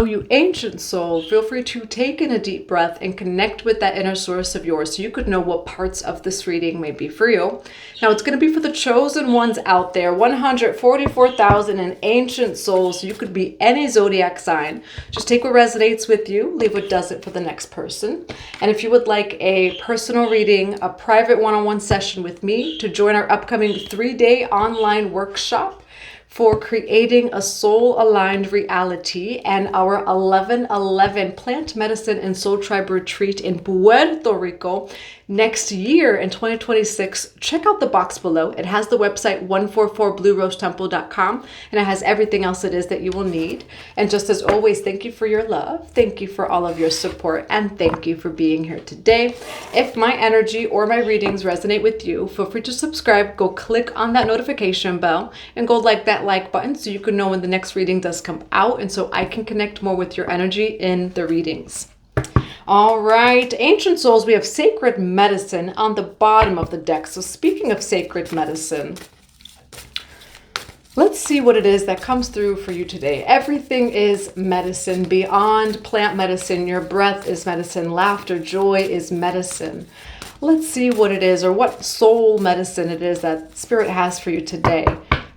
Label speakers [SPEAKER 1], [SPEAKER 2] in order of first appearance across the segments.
[SPEAKER 1] You ancient soul, feel free to take in a deep breath and connect with that inner source of yours so you could know what parts of this reading may be for you. Now it's going to be for the chosen ones out there, 144,000 and ancient souls. So you could be any zodiac sign. Just take what resonates with you, leave what doesn't for the next person. And if you would like a personal reading, a private one-on-one session with me to join our upcoming 3-day online workshop for creating a soul-aligned reality and our 11/11 plant medicine and soul tribe retreat in Puerto Rico next year in 2026, check out the box below. It has the website 144bluerosetemple.com and it has everything else it is that you will need. And just as always, thank you for your love. Thank you for all of your support and thank you for being here today. If my energy or my readings resonate with you, feel free to subscribe. Go click on that notification bell and go like that like button so you can know when the next reading does come out and so I can connect more with your energy in the readings. All right, ancient souls, we have sacred medicine on the bottom of the deck. So speaking of sacred medicine, let's see what it is that comes through for you today. Everything is medicine beyond plant medicine. Your breath is medicine. Laughter, joy is medicine. Let's see what it is or what soul medicine it is that Spirit has for you today.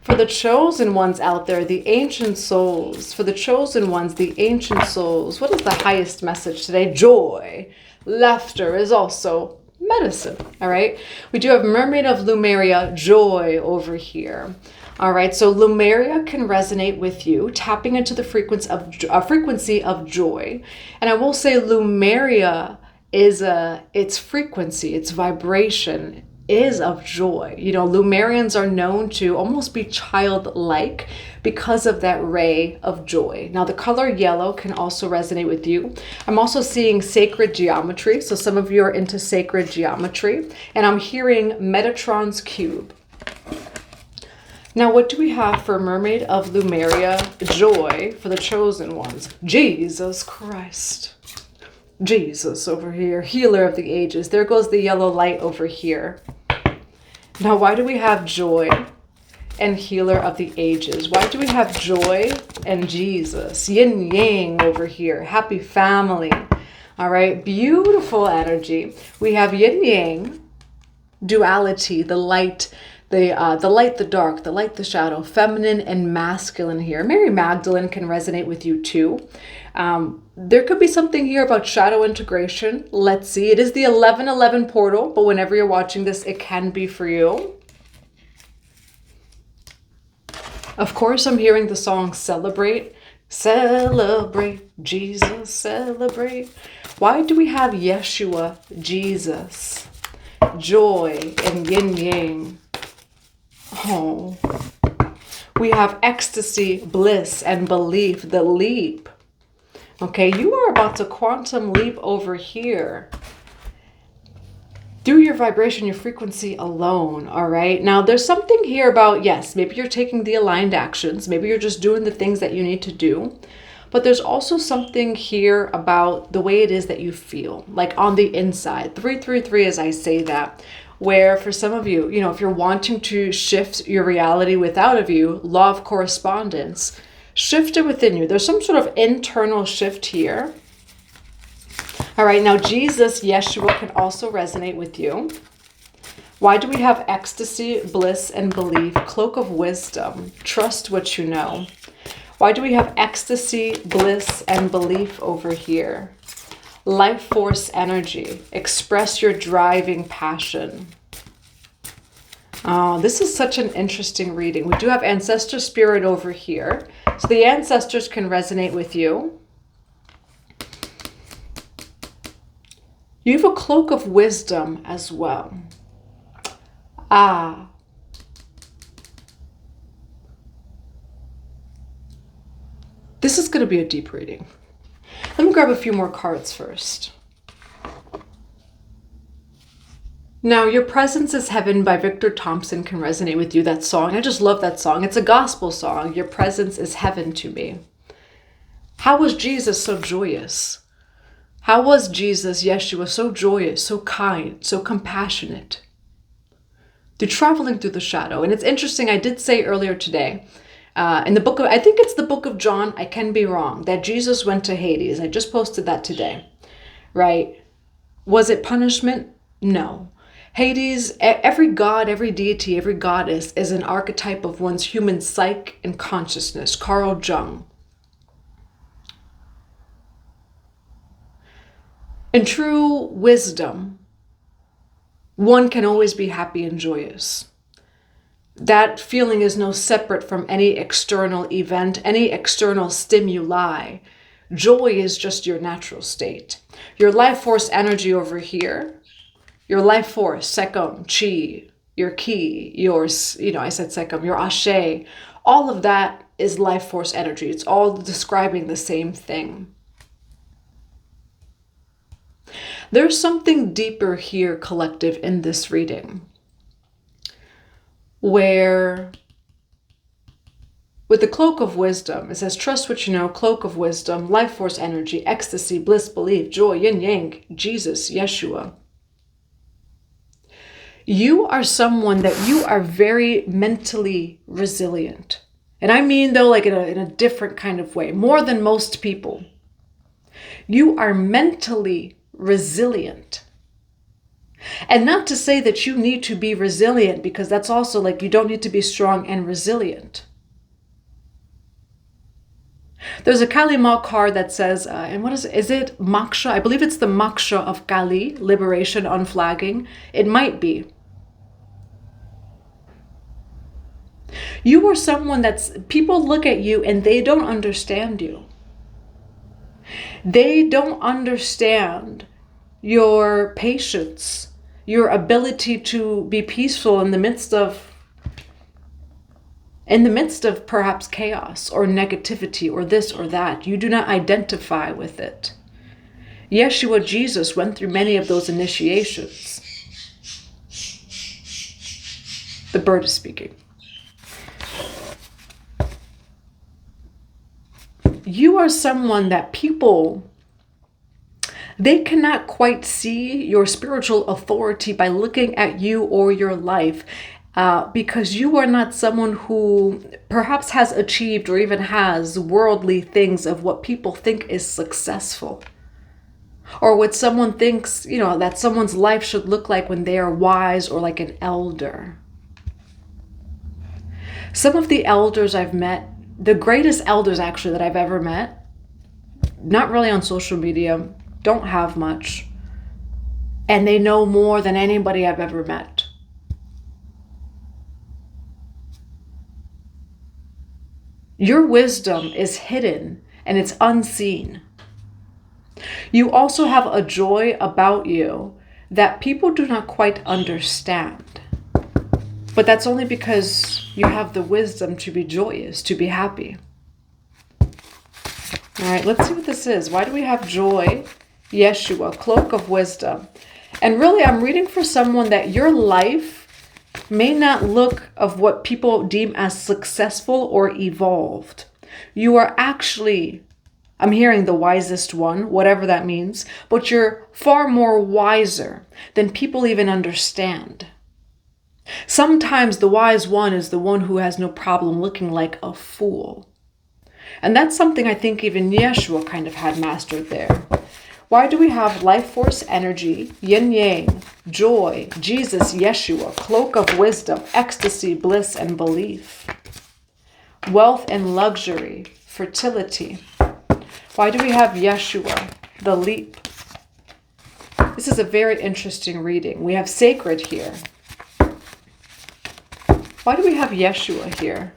[SPEAKER 1] For the chosen ones out there, the ancient souls. For the chosen ones, the ancient souls. What is the highest message today? Joy. Laughter is also medicine. All right. We do have Mermaid of Lemuria, joy over here. All right. So Lemuria can resonate with you, tapping into the frequency of joy. And I will say Lemuria is its frequency, its vibration is of joy. You know, Lemurians are known to almost be childlike because of that ray of joy. Now, the color yellow can also resonate with you. I'm also seeing sacred geometry. So some of you are into sacred geometry. And I'm hearing Metatron's cube. Now, what do we have for Mermaid of Lemuria? Joy for the chosen ones. Jesus Christ. Jesus over here, healer of the ages. There goes the yellow light over here. Now, why do we have joy and healer of the ages? Why do we have joy and Jesus? Yin yang over here. Happy family. All right. Beautiful energy. We have yin yang, duality, the light, the light, the dark, the light, the shadow, feminine and masculine here. Mary Magdalene can resonate with you too. There could be something here about shadow integration. Let's see. It is the 11/11 portal, but whenever you're watching this, it can be for you. Of course, I'm hearing the song Celebrate. Celebrate, Jesus, celebrate. Why do we have Yeshua, Jesus, joy, and yin yang? Oh, we have ecstasy, bliss, and belief, the leap. Okay, you are about to quantum leap over here through your vibration, your frequency alone, all right? Now, there's something here about, yes, maybe you're taking the aligned actions. Maybe you're just doing the things that you need to do. But there's also something here about the way it is that you feel, like on the inside. 333 as I say that, where for some of you, you know, if you're wanting to shift your reality without of you, law of correspondence, shift it within you. There's some sort of internal shift here. All right, now Jesus, Yeshua, can also resonate with you. Why do we have ecstasy, bliss, and belief? Cloak of wisdom. Trust what you know. Why do we have ecstasy, bliss, and belief over here? Life force energy. Express your driving passion. Oh, this is such an interesting reading. We do have ancestor spirit over here. So the ancestors can resonate with you. You have a cloak of wisdom as well. Ah. This is going to be a deep reading. Let me grab a few more cards first. Now, Your Presence is Heaven by Victor Thompson can resonate with you, that song. I just love that song. It's a gospel song. Your presence is heaven to me. How was Jesus so joyous? How was Jesus, Yeshua, so joyous, so kind, so compassionate? Through traveling through the shadow. And it's interesting, I did say earlier today, In the book of, I think it's the book of John, I can be wrong, that Jesus went to Hades. I just posted that today, right? Was it punishment? No. Hades, every god, every deity, every goddess is an archetype of one's human psyche and consciousness. Carl Jung. In true wisdom, one can always be happy and joyous. That feeling is no separate from any external event, any external stimuli. Joy is just your natural state. Your life force energy over here, your life force, Sekam, Chi, your Ki, yours, I said Sekam, your Ashe, all of that is life force energy. It's all describing the same thing. There's something deeper here, collective, in this reading, where with the cloak of wisdom, it says, trust what you know, cloak of wisdom, life force energy, ecstasy, bliss, belief, joy, yin yang, Jesus, Yeshua. You are someone that you are very mentally resilient. And I mean, though, like in a different kind of way, more than most people. You are mentally resilient. And not to say that you need to be resilient, because that's also like you don't need to be strong and resilient. There's a Kali Ma card that says, and what is it Moksha? I believe it's the Moksha of Kali, liberation, unflagging. It might be. You are someone that's, people look at you and they don't understand you. They don't understand your patience, your ability to be peaceful in the midst of perhaps chaos or negativity or this or that. You do not identify with it. Yeshua, Jesus, went through many of those initiations. The bird is speaking. You are someone that people, they cannot quite see your spiritual authority by looking at you or your life, because you are not someone who perhaps has achieved or even has worldly things of what people think is successful, or what someone thinks, that someone's life should look like when they are wise or like an elder. Some of the elders I've met, the greatest elders actually that I've ever met, not really on social media, don't have much, and they know more than anybody I've ever met. Your wisdom is hidden and it's unseen. You also have a joy about you that people do not quite understand. But that's only because you have the wisdom to be joyous, to be happy. All right, let's see what this is. Why do we have joy? Yeshua, cloak of wisdom. And really, I'm reading for someone that your life may not look of what people deem as successful or evolved. You are actually, I'm hearing the wisest one, whatever that means, but you're far more wiser than people even understand. Sometimes the wise one is the one who has no problem looking like a fool. And that's something I think even Yeshua kind of had mastered there. Why do we have life force energy, yin yang, joy, Jesus, Yeshua, cloak of wisdom, ecstasy, bliss, and belief? Wealth and luxury, fertility. Why do we have Yeshua, the leap? This is a very interesting reading. We have sacred here. Why do we have Yeshua here?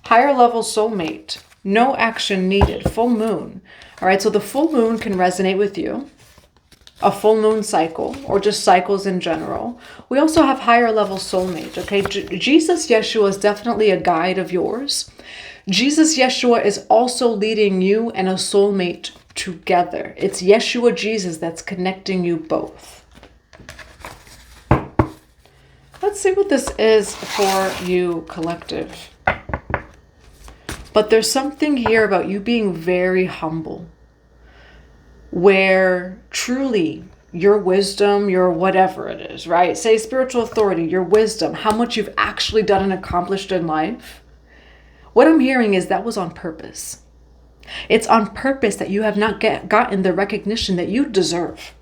[SPEAKER 1] Higher level soulmate. No action needed. Full moon. All right, so the full moon can resonate with you. A full moon cycle, or just cycles in general. We also have higher level soulmate, okay? Jesus Yeshua is definitely a guide of yours. Jesus Yeshua is also leading you and a soulmate together. It's Yeshua Jesus that's connecting you both. Let's see what this is for you, collective. But there's something here about you being very humble, where truly your wisdom, your whatever it is, right? Say spiritual authority, your wisdom, how much you've actually done and accomplished in life. What I'm hearing is that was on purpose. It's on purpose that you have not gotten the recognition that you deserve.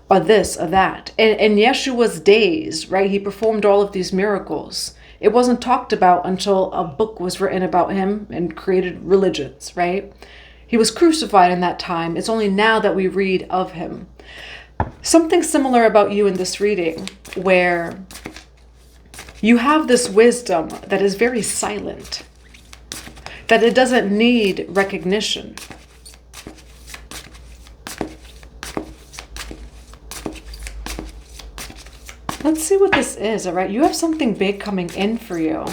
[SPEAKER 1] Or this or that. In Yeshua's days, right, he performed all of these miracles. It wasn't talked about until a book was written about him and created religions, right? He was crucified in that time. It's only now that we read of him. Something similar about you in this reading, where you have this wisdom that is very silent, that it doesn't need recognition. Let's see what this is, all right? You have something big coming in for you.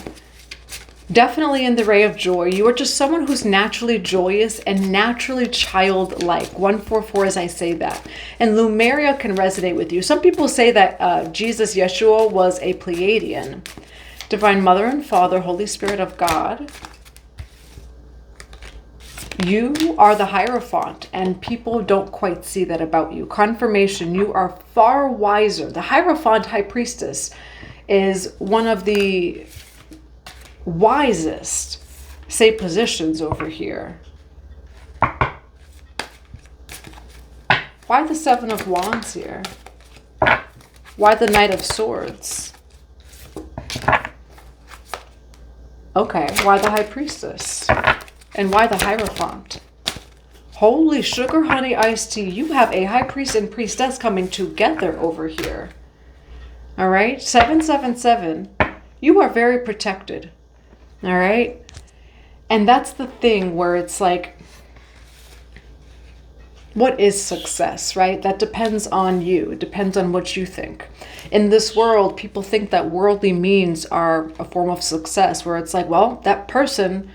[SPEAKER 1] Definitely in the ray of joy. You are just someone who's naturally joyous and naturally childlike. 144 as I say that. And Lumeria can resonate with you. Some people say that Jesus, Yeshua, was a Pleiadian. Divine Mother and Father, Holy Spirit of God. You are the Hierophant, and people don't quite see that about you. Confirmation, you are far wiser. The Hierophant, High Priestess, is one of the wisest, say, positions over here. Why the Seven of Wands here? Why the Knight of Swords? Okay, why the High Priestess? And why the Hierophant? Holy sugar, honey, iced tea. You have a High Priest and Priestess coming together over here. All right, 777. You are very protected. All right. And that's the thing where it's like, what is success, right? That depends on you. It depends on what you think. In this world, people think that worldly means are a form of success, where it's like, well, that person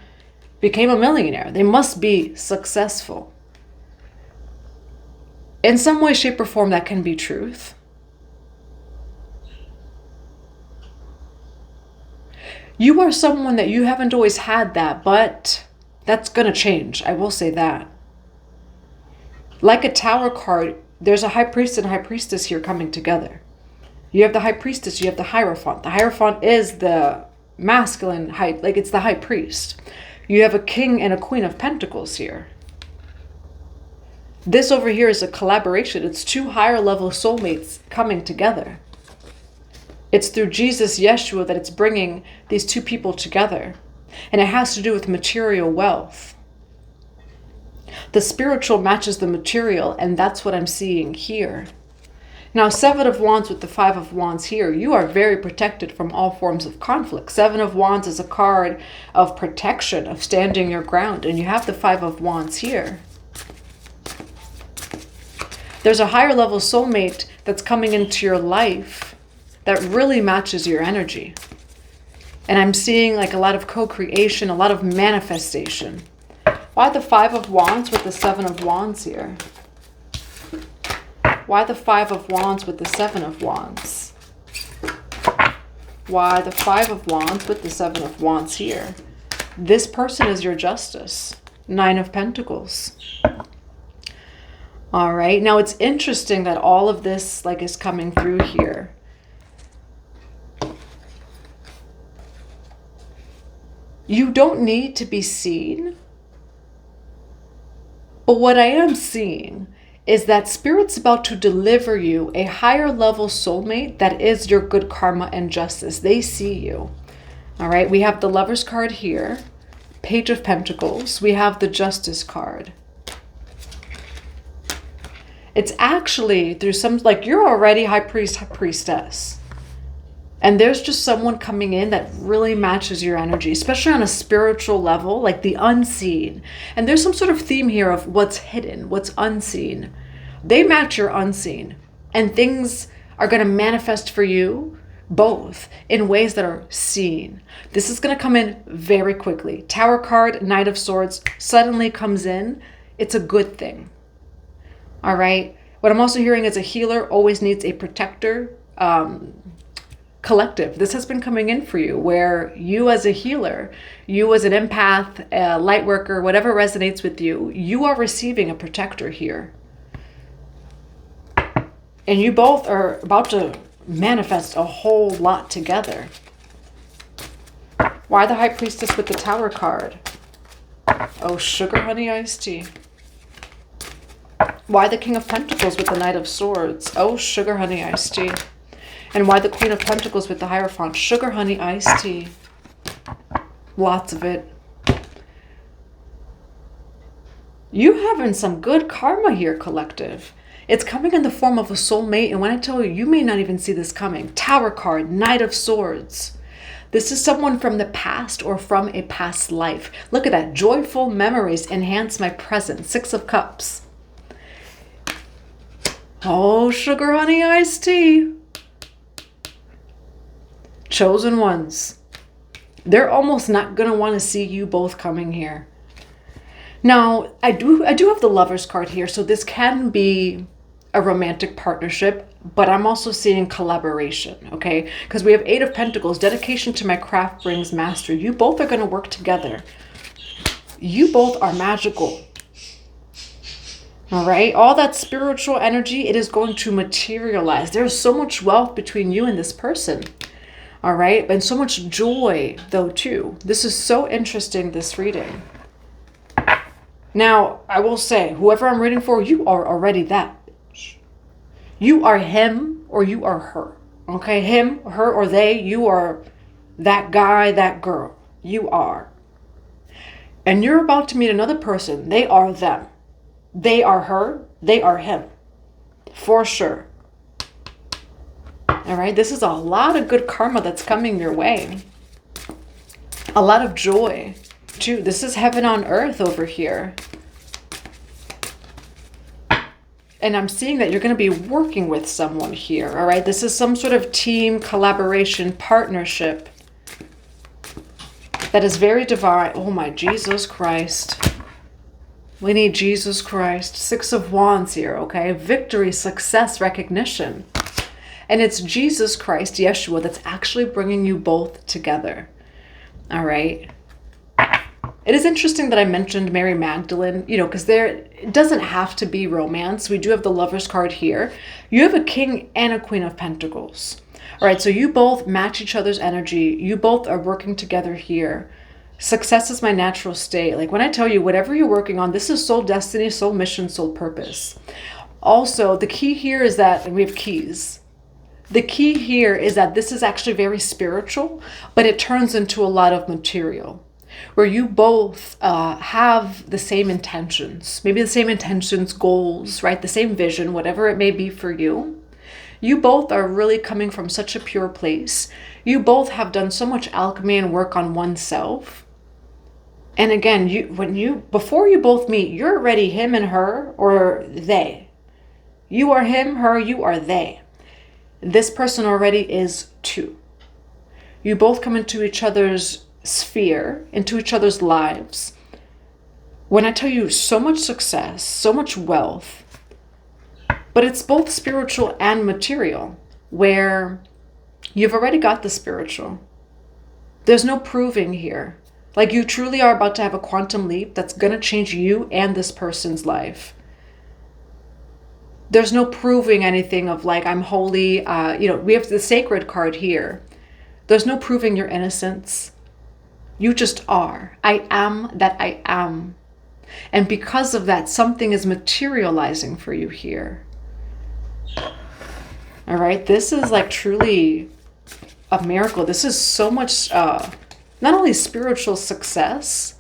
[SPEAKER 1] became a millionaire. They must be successful. In some way, shape, or form, that can be truth. You are someone that you haven't always had that, but that's going to change. I will say that. Like a Tower card, there's a High Priest and High Priestess here coming together. You have the High Priestess, you have the Hierophant. The Hierophant is the masculine, like it's the High Priest. You have a King and a Queen of Pentacles here. This over here is a collaboration. It's two higher level soulmates coming together. It's through Jesus, Yeshua, that it's bringing these two people together. And it has to do with material wealth. The spiritual matches the material, and that's what I'm seeing here. Now, Seven of Wands with the Five of Wands here, you are very protected from all forms of conflict. Seven of Wands is a card of protection, of standing your ground, and you have the Five of Wands here. There's a higher level soulmate that's coming into your life that really matches your energy. And I'm seeing like a lot of co-creation, a lot of manifestation. Why the Five of Wands with the Seven of Wands here? Why the Five of Wands with the Seven of Wands? Why the Five of Wands with the Seven of Wands here? This person is your justice. Nine of Pentacles. All right. Now it's interesting that all of this like is coming through here. You don't need to be seen. But what I am seeing is that Spirit's about to deliver you a higher level soulmate that is your good karma and justice. They see you. All right. We have the Lover's card here. Page of Pentacles. We have the Justice card. It's actually through some, like you're already High Priest, High Priestess. And there's just someone coming in that really matches your energy, especially on a spiritual level, like the unseen. And there's some sort of theme here of what's hidden, what's unseen. They match your unseen. And things are going to manifest for you both in ways that are seen. This is going to come in very quickly. Tower card, Knight of Swords, suddenly comes in. It's a good thing. All right. What I'm also hearing is a healer always needs a protector. Collective. This has been coming in for you, where you as a healer, you as an empath, a light worker, whatever resonates with you, you are receiving a protector here. And you both are about to manifest a whole lot together. Why the High Priestess with the Tower card? Oh, sugar, honey, iced tea. Why the King of Pentacles with the Knight of Swords? Oh, sugar, honey, iced tea. And why the Queen of Pentacles with the Hierophant? Sugar, honey, iced tea. Lots of it. You having some good karma here, collective. It's coming in the form of a soulmate. And when I tell you, you may not even see this coming. Tower card, Knight of Swords. This is someone from the past or from a past life. Look at that. Joyful memories enhance my present. Six of Cups. Oh, sugar, honey, iced tea. Chosen ones. They're almost not going to want to see you both coming here. Now, I do have the Lovers card here, so this can be a romantic partnership, but I'm also seeing collaboration, okay? Because we have Eight of Pentacles, dedication to my craft brings mastery. You both are going to work together. You both are magical. All right, all that spiritual energy, it is going to materialize. There's so much wealth between you and this person. All right, and so much joy though too. This is so interesting, this reading. Now, I will say, whoever I'm reading for, you are already that. You are him or you are her. Okay, him, her, or they, you are that guy, that girl. You are. And you're about to meet another person. They are them. They are her, they are him. For sure. All right, this is a lot of good karma that's coming your way. A lot of joy, too. This is heaven on earth over here. And I'm seeing that you're going to be working with someone here, all right? This is some sort of team, collaboration, partnership that is very divine. Oh, my Jesus Christ. We need Jesus Christ. Six of Wands here, okay? Victory, success, recognition. And it's Jesus Christ, Yeshua, that's actually bringing you both together. All right? It is interesting that I mentioned Mary Magdalene, you know, because it doesn't have to be romance. We do have the Lovers card here. You have a King and a Queen of Pentacles. All right, so you both match each other's energy. You both are working together here. Success is my natural state. Like when I tell you, whatever you're working on, this is soul destiny, soul mission, soul purpose. Also, the key here is that, and we have keys. The key here is that this is actually very spiritual, but it turns into a lot of material, where you both have the same intentions, maybe the same intentions, goals, right? The same vision, whatever it may be for you. You both are really coming from such a pure place. You both have done so much alchemy and work on oneself. And again, before you both meet, you're already him and her, or they. You are him, her, you are they. This person already is two. You both come into each other's sphere, into each other's lives. When I tell you so much success, so much wealth, but it's both spiritual and material, where you've already got the spiritual. There's no proving here. Like you truly are about to have a quantum leap that's going to change you and this person's life. There's no proving anything of like, I'm holy. We have the sacred card here. There's no proving your innocence. You just are. I am that I am. And because of that, something is materializing for you here. All right. This is like truly a miracle. This is so much, not only spiritual success,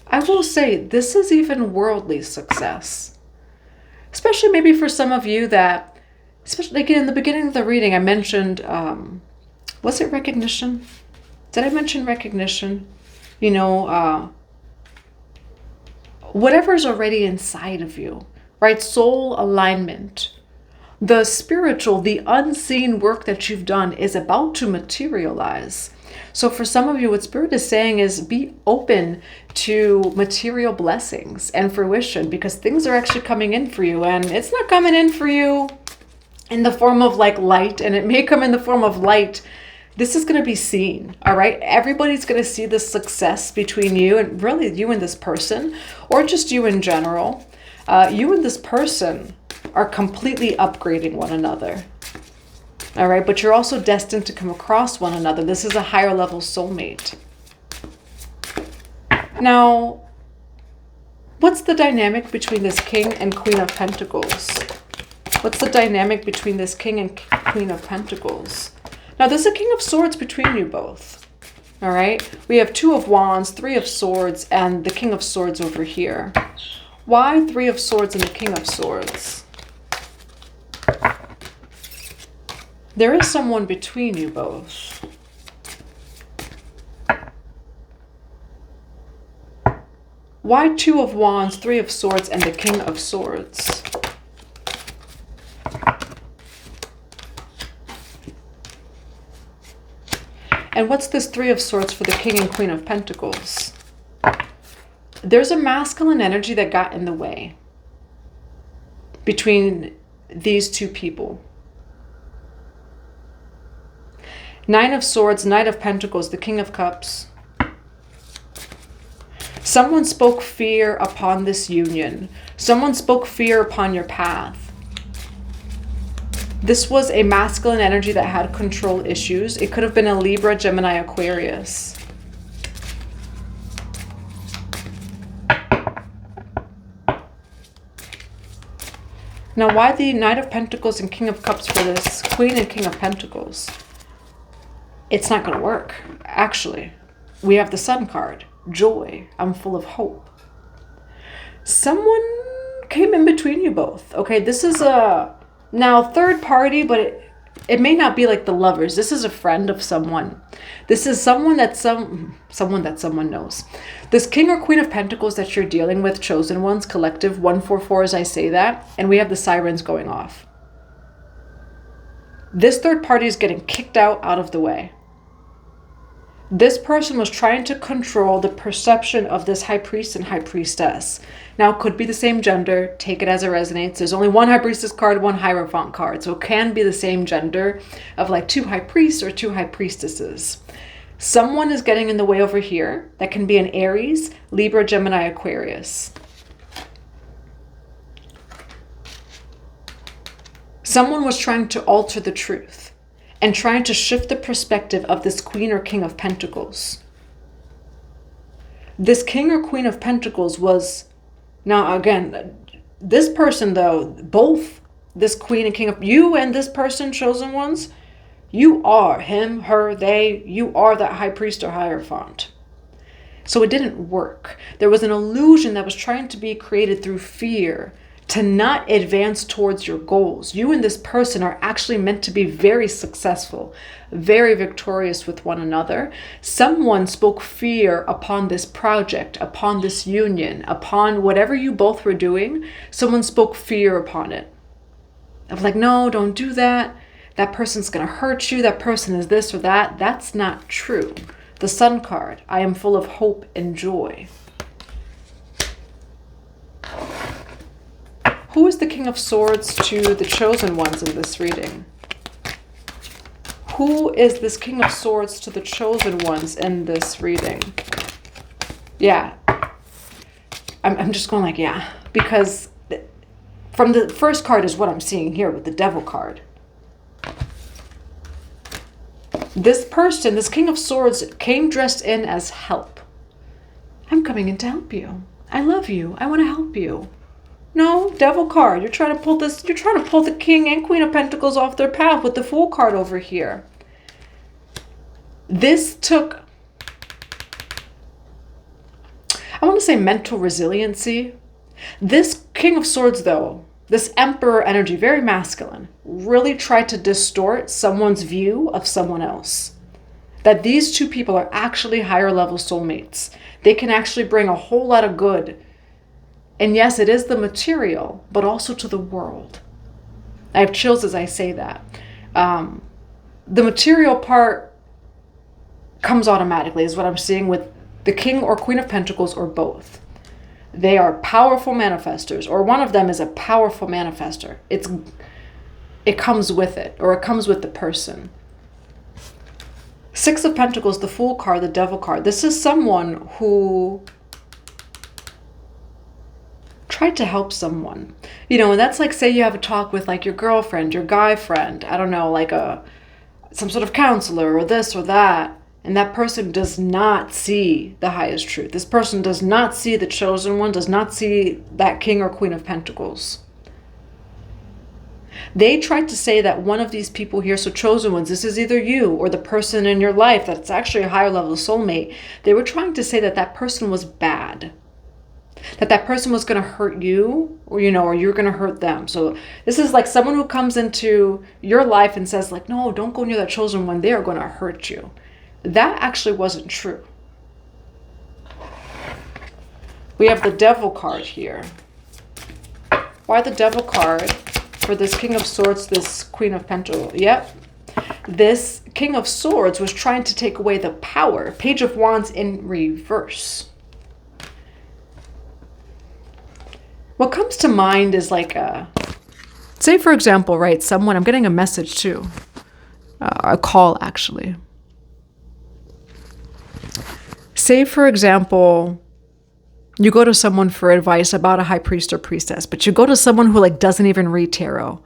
[SPEAKER 1] I will say this is even worldly success. Especially maybe for some of you that, especially again in the beginning of the reading, I mentioned, was it recognition? Did I mention recognition? You know, whatever's already inside of you, right? Soul alignment. The spiritual, the unseen work that you've done is about to materialize. So for some of you, what Spirit is saying is be open to material blessings and fruition, because things are actually coming in for you. And it's not coming in for you in the form of like light, and it may come in the form of light. This is going to be seen, all right? Everybody's going to see the success between you, and really you and this person, or just you in general. You and this person are completely upgrading one another. All right, but you're also destined to come across one another. This is a higher level soulmate. Now, what's the dynamic between this King and Queen of Pentacles? What's the dynamic between this King and Queen of Pentacles? Now, there's a King of Swords between you both. All right, we have Two of Wands, Three of Swords, and the King of Swords over here. Why Three of Swords and the King of Swords? There is someone between you both. Why Two of Wands, Three of Swords, and the King of Swords? And what's this Three of Swords for the King and Queen of Pentacles? There's a masculine energy that got in the way between these two people. Nine of Swords, Knight of Pentacles, the King of Cups. Someone spoke fear upon this union. Someone spoke fear upon your path. This was a masculine energy that had control issues. It could have been a Libra, Gemini, Aquarius. Now, why the Knight of Pentacles and King of Cups for this Queen and King of Pentacles? It's not going to work, actually. We have the Sun card. Joy. I'm full of hope. Someone came in between you both. Okay, this is a now third party, but it may not be like the lovers. This is a friend of someone. This is someone that someone knows. This King or Queen of Pentacles that you're dealing with, chosen ones, collective 144 as I say that, and we have the sirens going off. This third party is getting kicked out of the way. This person was trying to control the perception of this High Priest and High Priestess. Now, it could be the same gender. Take it as it resonates. There's only one High Priestess card, one Hierophant card. So it can be the same gender of like two High Priests or two High Priestesses. Someone is getting in the way over here. That can be an Aries, Libra, Gemini, Aquarius. Someone was trying to alter the truth and trying to shift the perspective of this Queen or King of Pentacles. This King or Queen of Pentacles was, now again, this person though, both this Queen and King of, you and this person, chosen ones, you are him, her, they, you are that High Priest or Hierophant. So it didn't work. There was an illusion that was trying to be created through fear, to not advance towards your goals. You and this person are actually meant to be very successful, very victorious with one another. Someone spoke fear upon this project, upon this union, upon whatever you both were doing. Someone spoke fear upon it. Of like, no, don't do that. That person's going to hurt you. That person is this or that. That's not true. The Sun card, I am full of hope and joy. Who is the King of Swords to the chosen ones in this reading? Who is this King of Swords to the chosen ones in this reading? Yeah. I'm just going like, yeah. Because from the first card is what I'm seeing here with the Devil card. This person, this King of Swords, came dressed in as help. I'm coming in to help you. I love you. I want to help you. No, Devil card. You're trying to pull this. You're trying to pull the King and Queen of Pentacles off their path with the Fool card over here. This took, I want to say, mental resiliency. This King of Swords, though, this Emperor energy, very masculine, really tried to distort someone's view of someone else. That these two people are actually higher level soulmates. They can actually bring a whole lot of good. And yes, it is the material, but also to the world. I have chills as I say that. The material part comes automatically, is what I'm seeing with the King or Queen of Pentacles, or both. They are powerful manifestors, or one of them is a powerful manifester. It comes with it, or it comes with the person. Six of Pentacles, the Fool card, the Devil card. This is someone who tried to help someone. And that's like, say you have a talk with like your girlfriend, your guy friend, I don't know, like some sort of counselor or this or that. And that person does not see the highest truth. This person does not see the chosen one, does not see that King or Queen of Pentacles. They tried to say that one of these people here, so chosen ones, this is either you or the person in your life that's actually a higher level soulmate. They were trying to say that that person was bad. That person was going to hurt you, or you're going to hurt them. So this is like someone who comes into your life and says like, no, don't go near that chosen one. They are going to hurt you. That actually wasn't true. We have the Devil card here. Why the Devil card for this King of Swords, this Queen of Pentacles? Yep. This King of Swords was trying to take away the power. Page of Wands in reverse. What comes to mind is like say for example, right, someone, I'm getting a message too, a call actually. Say for example, you go to someone for advice about a high priest or priestess, but you go to someone who like doesn't even read tarot.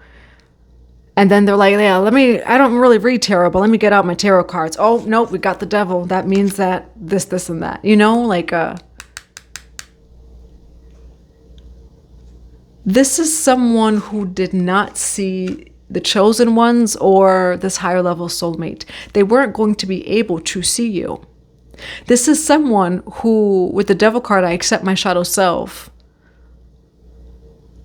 [SPEAKER 1] And then they're like, yeah, I don't really read tarot, but let me get out my tarot cards. Oh, nope, we got the devil. That means that this, and that, like this is someone who did not see the chosen ones or this higher level soulmate. They weren't going to be able to see you. This is someone who, with the Devil card, I accept my shadow self.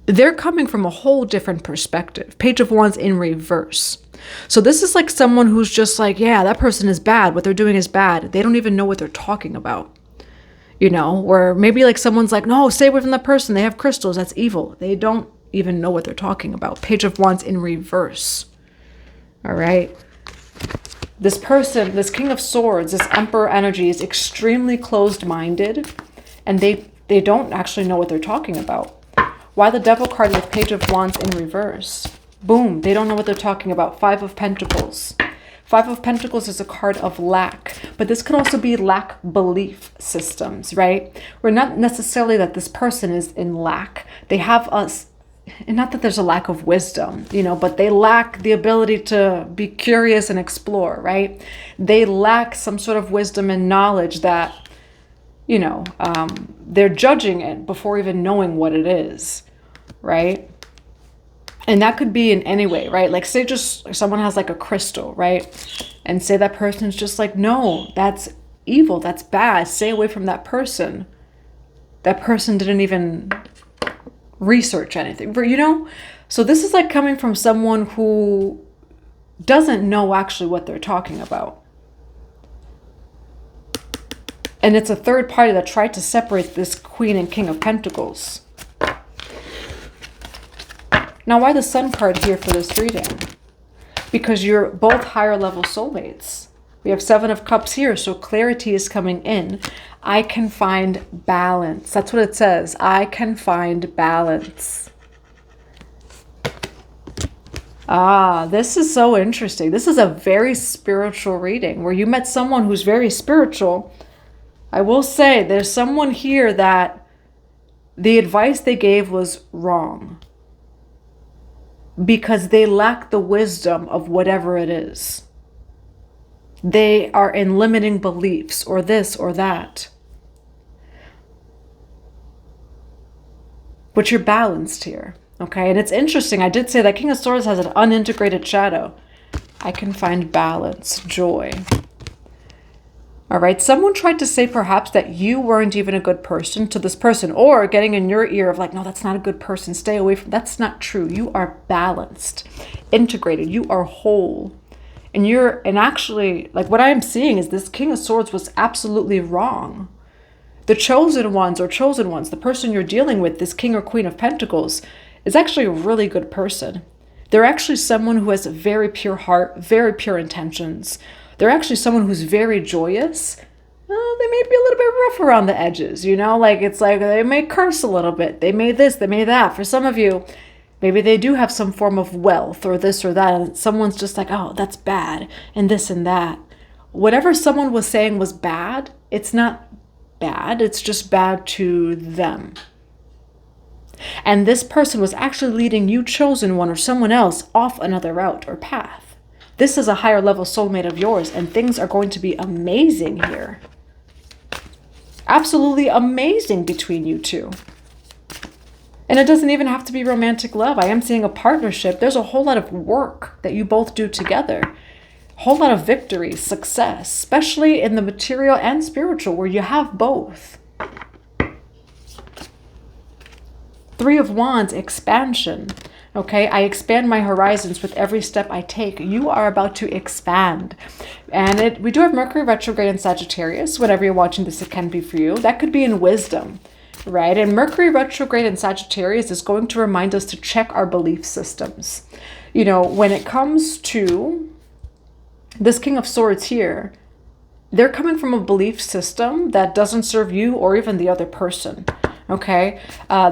[SPEAKER 1] They're coming from a whole different perspective. Page of Wands in reverse. So this is like someone who's just like, yeah, that person is bad. What they're doing is bad. They don't even know what they're talking about. Or maybe like someone's like, no, stay away from that person. They have crystals. That's evil. They don't even know what they're talking about. Page of Wands in reverse. All right. This person, this King of Swords, this Emperor energy is extremely closed-minded, and they don't actually know what they're talking about. Why the Devil card with Page of Wands in reverse? Boom, they don't know what they're talking about. Five of Pentacles. Five of Pentacles is a card of lack, but this could also be lack belief systems, right? We're not necessarily that this person is in lack. They have us, and not that there's a lack of wisdom, but they lack the ability to be curious and explore, right? They lack some sort of wisdom and knowledge that, they're judging it before even knowing what it is, right? And that could be in any way, right? Like say just someone has like a crystal, right? And say that person's just like, no, that's evil. That's bad. Stay away from that person. That person didn't even research anything, So this is like coming from someone who doesn't know actually what they're talking about. And it's a third party that tried to separate this Queen and King of Pentacles. Now, why the Sun card here for this reading? Because you're both higher level soulmates. We have Seven of Cups here, so clarity is coming in. I can find balance. That's what it says. I can find balance. This is so interesting. This is a very spiritual reading where you met someone who's very spiritual. I will say there's someone here that the advice they gave was wrong, because they lack the wisdom of whatever it is. They are in limiting beliefs or this or that. But you're balanced here, okay? And it's interesting. I did say that King of Swords has an unintegrated shadow. I can find balance, joy. All right, someone tried to say perhaps that you weren't even a good person to this person, or getting in your ear of like, no, that's not a good person, stay away from, that's not true. You are balanced, integrated, you are whole. And actually, like what I am seeing is this King of Swords was absolutely wrong. The chosen ones, the person you're dealing with, this King or Queen of Pentacles, is actually a really good person. They're actually someone who has a very pure heart, very pure intentions. They're actually someone who's very joyous. They may be a little bit rough around the edges, like it's like they may curse a little bit. They may this, they may that. For some of you, maybe they do have some form of wealth or this or that. And someone's just like, oh, that's bad. And this and that. Whatever someone was saying was bad, it's not bad. It's just bad to them. And this person was actually leading you, chosen one, or someone else off another route or path. This is a higher level soulmate of yours, and things are going to be amazing here. Absolutely amazing between you two. And it doesn't even have to be romantic love. I am seeing a partnership. There's a whole lot of work that you both do together. A whole lot of victory, success, especially in the material and spiritual, where you have both. Three of Wands, expansion. Okay, I expand my horizons with every step I take. You are about to expand. And we do have Mercury retrograde in Sagittarius. Whenever you're watching this, it can be for you. That could be in wisdom, right? And Mercury retrograde in Sagittarius is going to remind us to check our belief systems. You know, when it comes to this King of Swords here, they're coming from a belief system that doesn't serve you or even the other person. Okay,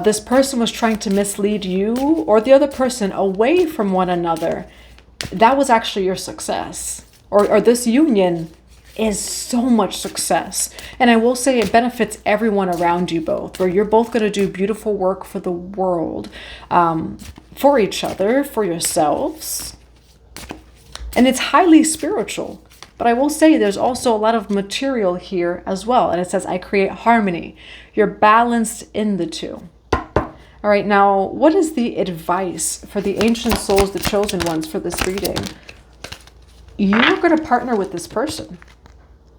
[SPEAKER 1] this person was trying to mislead you or the other person away from one another. That was actually your success. Or this union is so much success. And I will say it benefits everyone around you both, where you're both going to do beautiful work for the world, for each other, for yourselves. And it's highly spiritual. But I will say there's also a lot of material here as well. And it says, I create harmony. You're balanced in the two. All right, now, what is the advice for the ancient souls, the chosen ones, for this reading? You're going to partner with this person.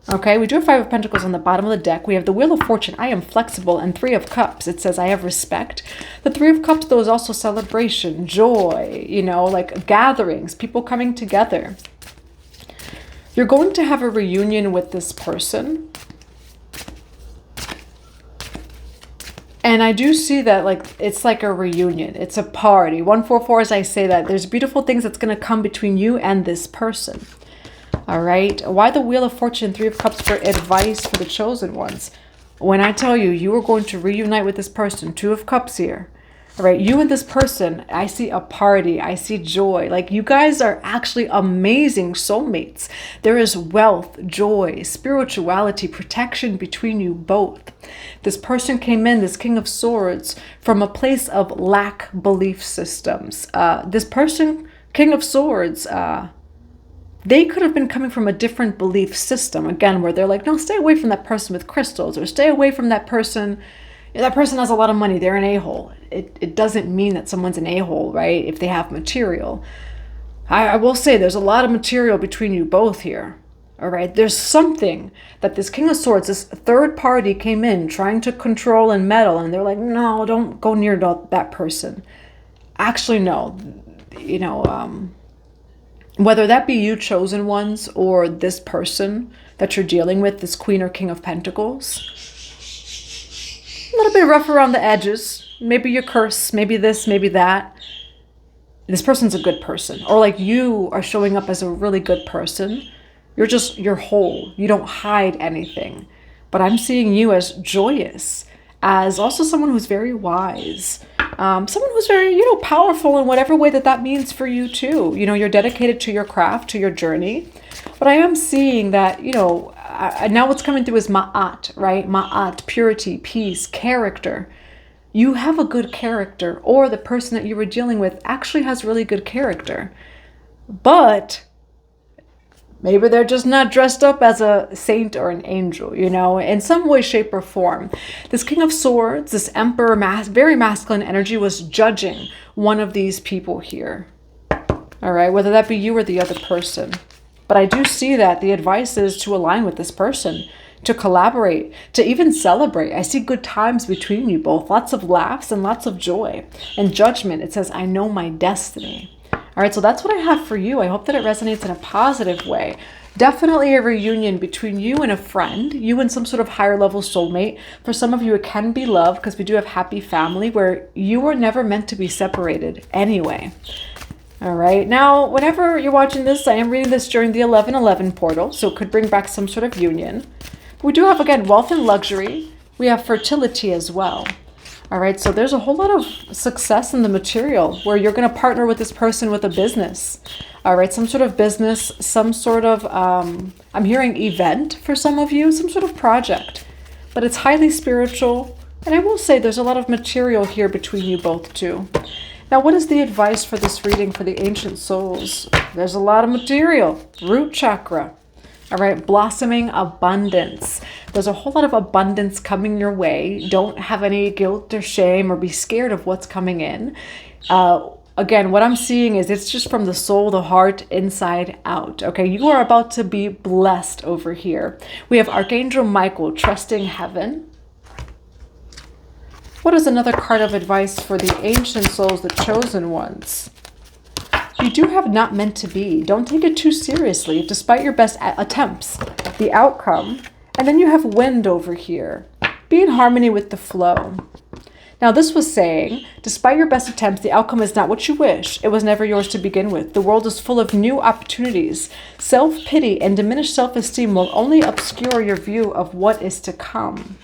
[SPEAKER 1] Okay, we do have Five of Pentacles on the bottom of the deck. We have the Wheel of Fortune, I am flexible, and Three of Cups. It says, I have respect. The Three of Cups, though, is also celebration, joy, you know, like gatherings, people coming together. You're going to have a reunion with this person. And I do see that, like, it's like a reunion. It's a party. 144, as I say that, there's beautiful things that's going to come between you and this person. All right. Why the Wheel of Fortune, Three of Cups for advice for the chosen ones? When I tell you, you are going to reunite with this person, Two of Cups here. All right, you and this person, I see a party, I see joy. Like, you guys are actually amazing soulmates. There is wealth, joy, spirituality, protection between you both. This person came in, this King of Swords, from a place of lack belief systems. This person, King of Swords, they could have been coming from a different belief system. Again, where they're like, no, stay away from that person with crystals, or stay away from that person. That person has a lot of money, they're an a-hole. It doesn't mean that someone's an a-hole, right? If they have material. I will say there's a lot of material between you both here. All right, there's something that this King of Swords, this third party came in trying to control and meddle, and they're like, no, don't go near that person. Actually, no. You know, whether that be you chosen ones or this person that you're dealing with, this Queen or King of Pentacles, a little bit rough around the edges. Maybe you're cursed, maybe this, maybe that. This person's a good person. Or like you are showing up as a really good person. You're whole. You don't hide anything. But I'm seeing you as joyous, as also someone who's very wise. Someone who's very, you know, powerful in whatever way that means for you too. You know, you're dedicated to your craft, to your journey. But I am seeing that, you know, now what's coming through is ma'at, right? Ma'at, purity, peace, character. You have a good character, or the person that you were dealing with actually has really good character. But maybe they're just not dressed up as a saint or an angel, you know, in some way, shape, or form. This King of Swords, this Emperor, very masculine energy, was judging one of these people here. All right, whether that be you or the other person. But I do see that the advice is to align with this person, to collaborate, to even celebrate. I see good times between you both, lots of laughs and lots of joy. And judgment, it says, I know my destiny. All right, so that's what I have for you. I hope that it resonates in a positive way. Definitely a reunion between you and a friend, you and some sort of higher level soulmate. For some of you, it can be love, because we do have happy family, where you were never meant to be separated anyway. All right, now, whenever you're watching this, I am reading this during the 11/11 portal, so it could bring back some sort of union. We do have, again, wealth and luxury. We have fertility as well. All right, so there's a whole lot of success in the material where you're going to partner with this person with a business. All right, some sort of business, some sort of, I'm hearing event for some of you, some sort of project. But it's highly spiritual, And I will say there's a lot of material here between you both too. Now, what is the advice for this reading for the ancient souls? There's a lot of material. Root chakra. All right, blossoming abundance. There's a whole lot of abundance coming your way. Don't have any guilt or shame or be scared of what's coming in. Again, what I'm seeing is it's just from the soul, the heart, inside out. Okay, you are about to be blessed over here. We have Archangel Michael, trusting heaven. What is another card of advice for the ancient souls, the chosen ones? You do have not meant to be. Don't take it too seriously, despite your best attempts. The outcome. And then you have wind over here. Be in harmony with the flow. Now, this was saying, despite your best attempts, the outcome is not what you wish. It was never yours to begin with. The world is full of new opportunities. Self-pity and diminished self-esteem will only obscure your view of what is to come.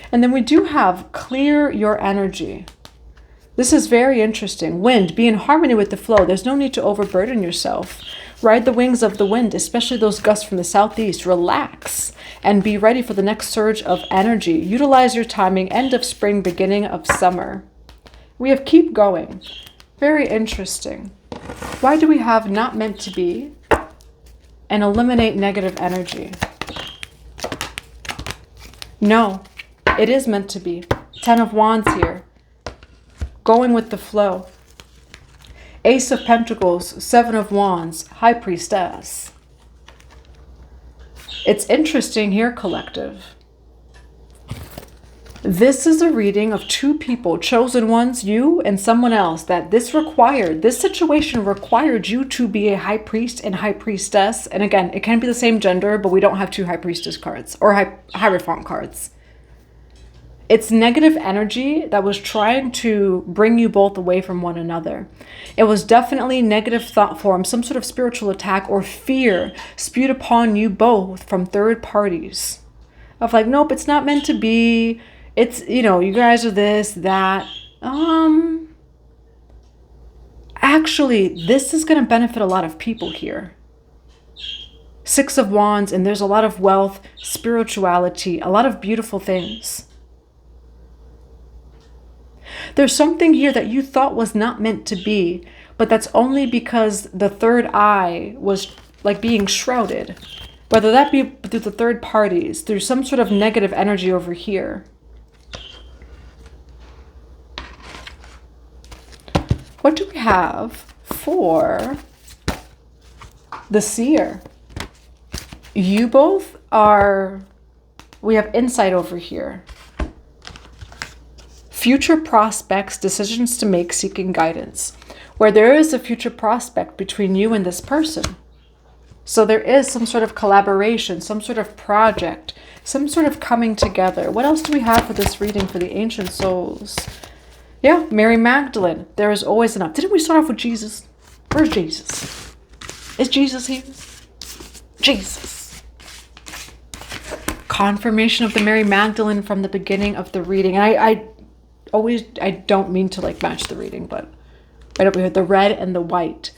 [SPEAKER 1] And then we do have clear your energy. This is very interesting. Wind, be in harmony with the flow. There's no need to overburden yourself. Ride the wings of the wind, especially those gusts from the southeast. Relax and be ready for the next surge of energy. Utilize your timing, end of spring, beginning of summer. We have keep going. Very interesting. Why do we have not meant to be and eliminate negative energy? No, it is meant to be. 10 of Wands here. Going with the flow. Ace of Pentacles, 7 of Wands, High Priestess. It's interesting here, collective. This is a reading of two people, chosen ones, you and someone else, that this situation required you to be a high priest and high priestess. And again, it can be the same gender, but we don't have two high priestess cards or hierophant cards. It's negative energy that was trying to bring you both away from one another. It was definitely negative thought form, some sort of spiritual attack or fear spewed upon you both from third parties. Of like, nope, it's not meant to be. It's, you know, you guys are this, that. Actually, this is going to benefit a lot of people here. 6 of Wands, and there's a lot of wealth, spirituality, a lot of beautiful things. There's something here that you thought was not meant to be, but that's only because the third eye was like being shrouded. Whether that be through the third parties, through some sort of negative energy over here. What do we have for the seer? You both are, we have insight over here. Future prospects, decisions to make, seeking guidance. Where there is a future prospect between you and this person. So there is some sort of collaboration, some sort of project, some sort of coming together. What else do we have for this reading for the ancient souls? Yeah, Mary Magdalene. There is always enough. Didn't we start off with Jesus? Where's Jesus? Is Jesus here? Jesus. Confirmation of the Mary Magdalene from the beginning of the reading. And I don't mean to like match the reading, but right over here, the red and the white.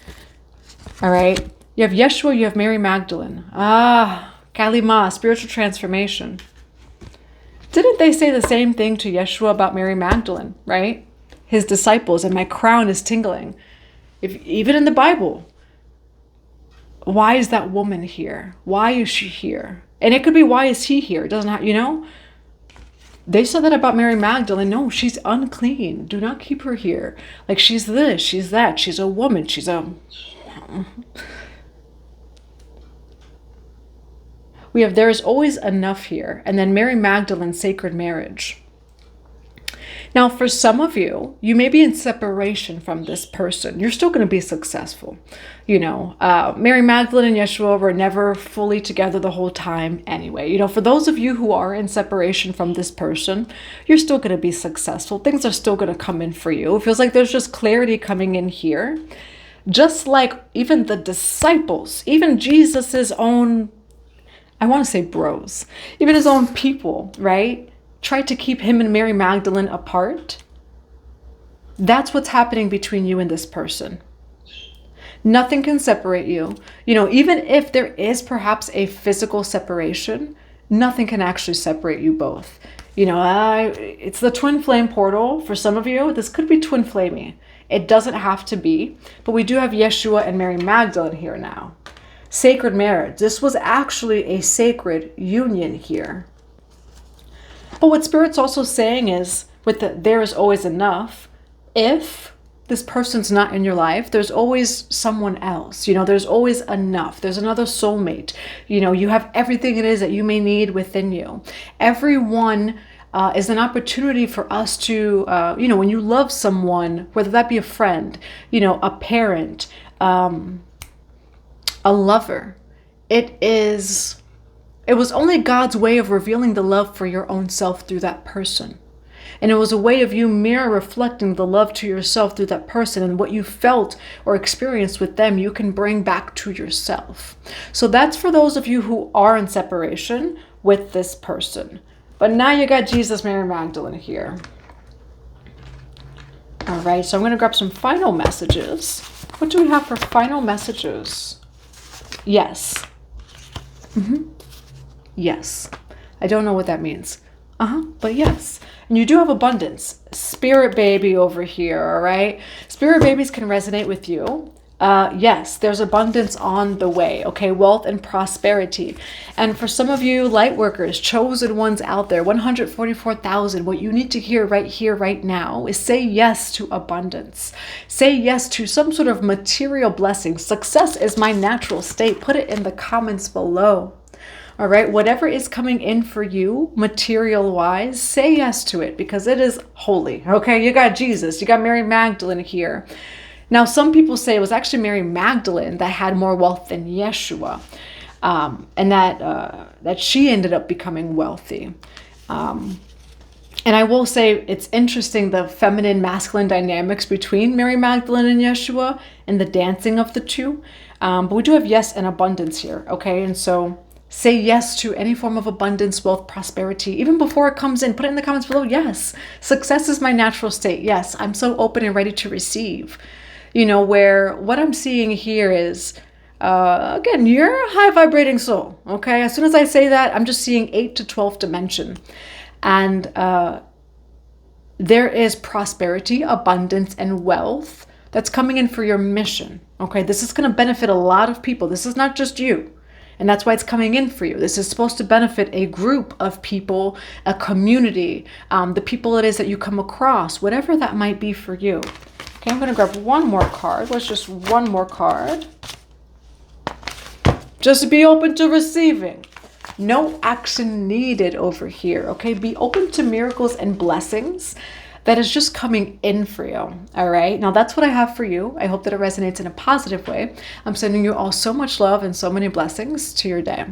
[SPEAKER 1] All right. You have Yeshua, you have Mary Magdalene. Kalima, spiritual transformation. Didn't they say the same thing to Yeshua about Mary Magdalene, right? His disciples, and my crown is tingling. Even in the Bible, why is that woman here? Why is she here? And it could be, why is he here? It doesn't have, you know? They said that about Mary Magdalene. No, she's unclean. Do not keep her here. Like, she's this, she's that. She's a woman. She's a... We have, there is always enough here. And then Mary Magdalene, sacred marriage. Now, for some of you, you may be in separation from this person. You're still going to be successful. You know, Mary Magdalene and Yeshua were never fully together the whole time anyway. You know, for those of you who are in separation from this person, you're still going to be successful. Things are still going to come in for you. It feels like there's just clarity coming in here. Just like even the disciples, even Jesus's own, I want to say bros, even his own people, right? Tried to keep him and Mary Magdalene apart. That's what's happening between you and this person. Nothing can separate you. You know, even if there is perhaps a physical separation, nothing can actually separate you both. You know, it's the twin flame portal. For some of you, this could be twin flamey. It doesn't have to be, but we do have Yeshua and Mary Magdalene here now. Sacred marriage. This was actually a sacred union here. But what Spirit's also saying is, with the there is always enough, if this person's not in your life, there's always someone else. You know, there's always enough. There's another soulmate. You know, you have everything it is that you may need within you. Everyone is an opportunity for us to, you know, when you love someone, whether that be a friend, you know, a parent, a lover, it was only God's way of revealing the love for your own self through that person. And it was a way of you mirror reflecting the love to yourself through that person, and what you felt or experienced with them, you can bring back to yourself. So that's for those of you who are in separation with this person. But now you got Jesus, Mary Magdalene here. All right, so I'm going to grab some final messages. What do we have for final messages? Yes. Yes. I don't know what that means. But yes. And you do have abundance. Spirit baby over here, all right? Spirit babies can resonate with you. Yes, there's abundance on the way, okay? Wealth and prosperity. And for some of you light workers, chosen ones out there, 144,000, what you need to hear right here, right now is say yes to abundance. Say yes to some sort of material blessing. Success is my natural state. Put it in the comments below. All right, whatever is coming in for you, material-wise, say yes to it because it is holy. Okay, you got Jesus, you got Mary Magdalene here. Now, some people say it was actually Mary Magdalene that had more wealth than Yeshua, and that she ended up becoming wealthy. And I will say it's interesting, the feminine, masculine dynamics between Mary Magdalene and Yeshua and the dancing of the two. But we do have yes and abundance here, okay? And so say yes to any form of abundance, wealth, prosperity, even before it comes in. Put it in the comments below. Yes, success is my natural state. Yes, I'm so open and ready to receive. You know, where what I'm seeing here is, again, you're a high vibrating soul. Okay, as soon as I say that, I'm just seeing 8 to 12th dimension. And there is prosperity, abundance, and wealth that's coming in for your mission. Okay, this is going to benefit a lot of people. This is not just you. And that's why it's coming in for you. This is supposed to benefit a group of people, a community, the people it is that you come across, whatever that might be for you. Okay, I'm going to grab one more card. Let's just one more card. Just be open to receiving. No action needed over here. Okay, be open to miracles and blessings that is just coming in for you. All right, now that's what I have for you. I hope that it resonates in a positive way. I'm sending you all so much love and so many blessings to your day.